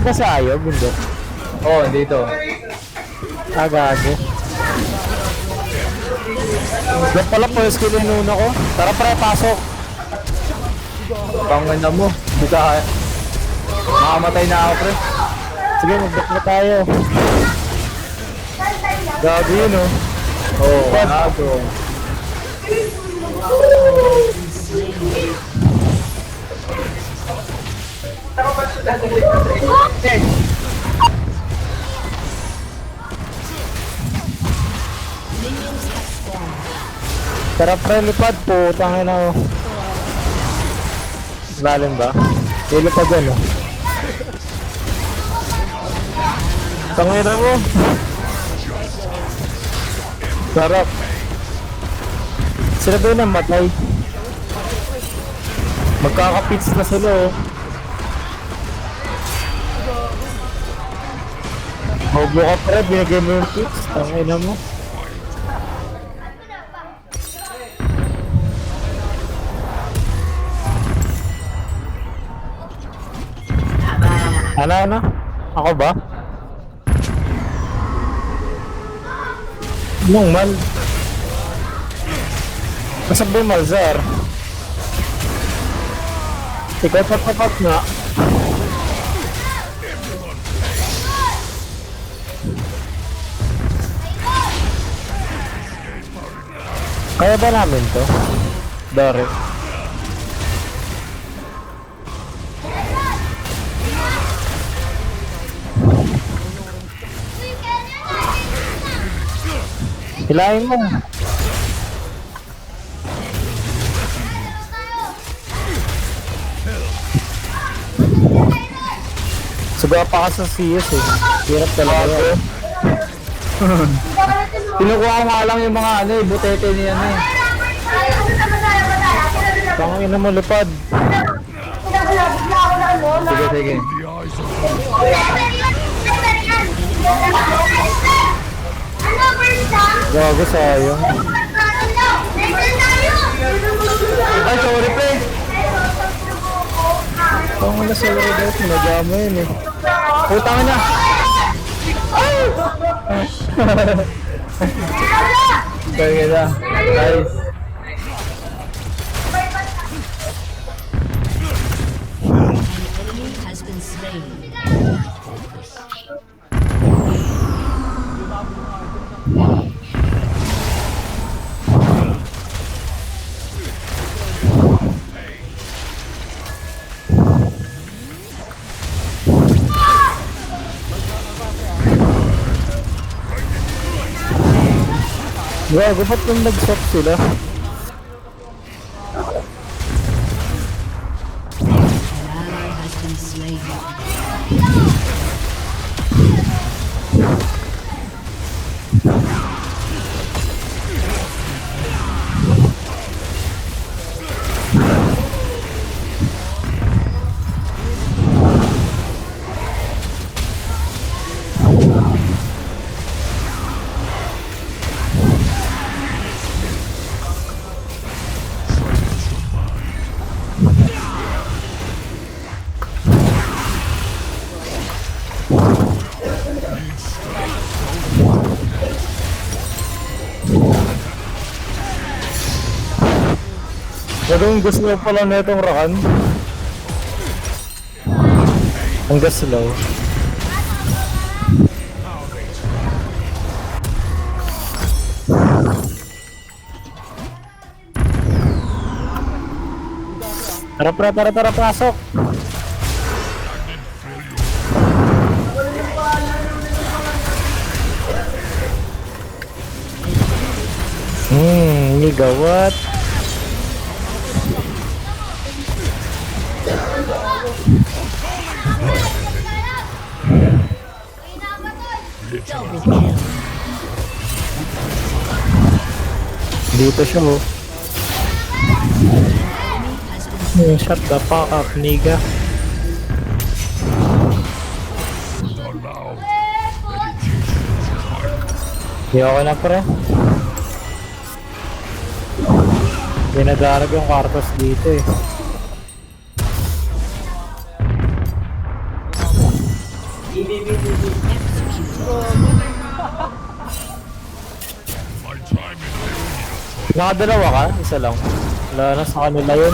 ba si Ayo, bundok? Oo, dito. Gago. Yan pala po yung skill inuna ko. Tara pre, pasok. Panganda mo. Di ka... Makamatay na ako, pre. Sige, mag-back na tayo. Gago yun, oh. Oo, gago. Tara pre, lipad po. Tangin na, oh. Lalim ba? Lilipad yan, oh. Tangin na mo. Sarap. Sila ba yun ang matay? Magkakapits na sila, oh. Hobo ka pre, binigay mo yung pits. Tangin na mo. Ano? Ako ba? Nung mal. Kasabay Malzar. Ikaw papapat nga. Kaya ba namin to? Dore. Hilahin mo. Suga pa ka sa CS eh. Hirap talaga yan. Pinukuha ko nga lang yung mga ano eh, butete niya na eh. Pangin na mo lipad. Sige, sige. Gago sayang. Ay, sorry pre. Pangin na sa laro daw. Nagama yun eh. Putang na. Kaya na. Nice. Has been slain. Gago, ba't nung nag-swap sila? An ally has been slain. Gagawin gusto mo pala na itong Rakan. Ang gas slow. Tara, pasok! Gigawat. Double kill. Dito siya, oh. Shut the fuck up, nigga. Di ako na pre. Dinadarag yung kartos dito eh. Nakadalawa ka? Isa lang. Wala na sa kanila yun.